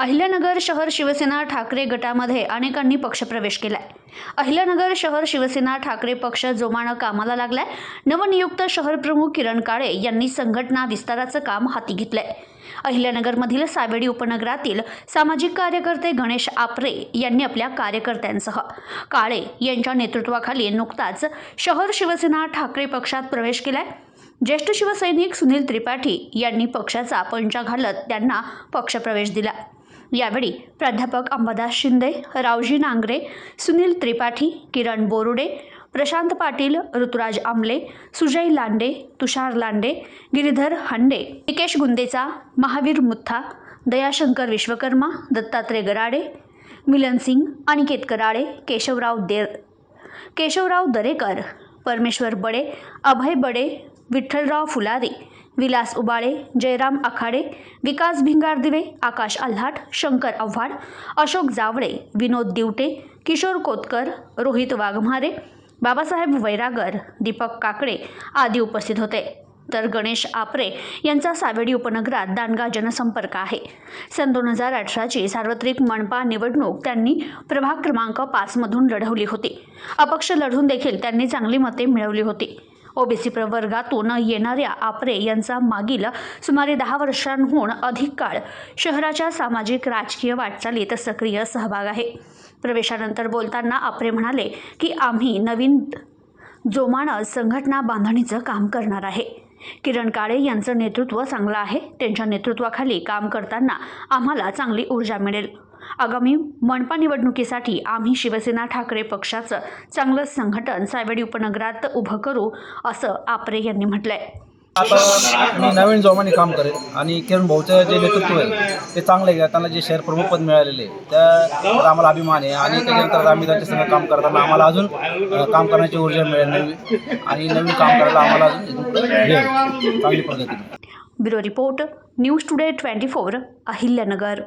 अहिल्यानगर शहर शिवसेना ठाकरे गटामध्ये अनेकांनी पक्षप्रवेश केलाय। अहिल्यानगर शहर शिवसेना ठाकरे पक्ष जोमानं कामाला लागलाय। नवनियुक्त शहर प्रमुख किरण काळे यांनी संघटना विस्ताराचं काम हाती घेतलंय। अहिल्यानगरमधील सावेडी उपनगरातील सामाजिक कार्यकर्ते गणेश आपरे यांनी आपल्या कार्यकर्त्यांसह काळे यांच्या नेतृत्वाखाली नुकताच शहर शिवसेना ठाकरे पक्षात प्रवेश केलाय। ज्येष्ठ शिवसैनिक सुनील त्रिपाठी यांनी पक्षाचा पंचा घालत त्यांना पक्षप्रवेश दिला। यावेळी प्राध्यापक अंबादास शिंदे, रावजी नांगरे, सुनील त्रिपाठी, किरण बोरुडे, प्रशांत पाटील, ऋतुराज आमले, सुजय लांडे, तुषार लांडे, गिरीधर हंडे, निकेश गुंदेचा, महावीर मुथा, दयाशंकर विश्वकर्मा, दत्तात्रय गराडे, मिलन सिंग, अनिकेत कराळे, केशवराव दरेकर, परमेश्वर बडे, अभय बडे, विठ्ठलराव फुलारी, विलास उबाळे, जयराम आखाडे, विकास भिंगारदिवे, आकाश आल्हाट, शंकर आव्हाड, अशोक जावळे, विनोद दिवटे, किशोर कोतकर, रोहित वाघमारे, बाबासाहेब वैरागर, दीपक काकडे आदी उपस्थित होते। तर गणेश आपरे यांचा सावेडी उपनगरात दांडगा जनसंपर्क आहे। सन 2018ची सार्वत्रिक मनपा निवडणूक त्यांनी प्रभाग क्रमांक 5 मधून लढवली होती। अपक्ष लढून देखील त्यांनी चांगली मते मिळवली होती। ओबीसी प्रवर्गातून येणाऱ्या आपरे यांचा मागील सुमारे 10 वर्षांहून अधिक काळ शहराच्या सामाजिक राजकीय वाटचालीत सक्रिय सहभाग आहे। प्रवेशानंतर बोलताना आपरे म्हणाले की आम्ही नवीन जोमानं संघटना बांधणीचं काम करणार आहे। किरण काळे यांचं नेतृत्व चांगलं आहे। त्यांच्या नेतृत्वाखाली काम करताना आम्हाला चांगली ऊर्जा मिळेल। आगामी मनपा निवडणुकीसाठी आम्ही शिवसेना ठाकरे पक्षाचं चांगलं संघटन सावेडी उपनगरात उभं करू, असं आपरे यांनी म्हटलंय। आता मी नवीन जोमाने काम करेल आणि किरण भाऊचं जे नेतृत्व आहे ते चांगलं आहे। त्यांना जे शहर प्रमुख पद मिळालेले त्या आम्हाला अभिमान आहे आणि त्याच्यानंतर आम्ही त्यांच्यासंग काम करताना आम्हाला अजून काम करण्याची ऊर्जा मिळेल आणि नवीन काम करायला आम्हाला अजून चांगली प्रगती मिळेल। Bureau report, news today 24, Ahilyanagar.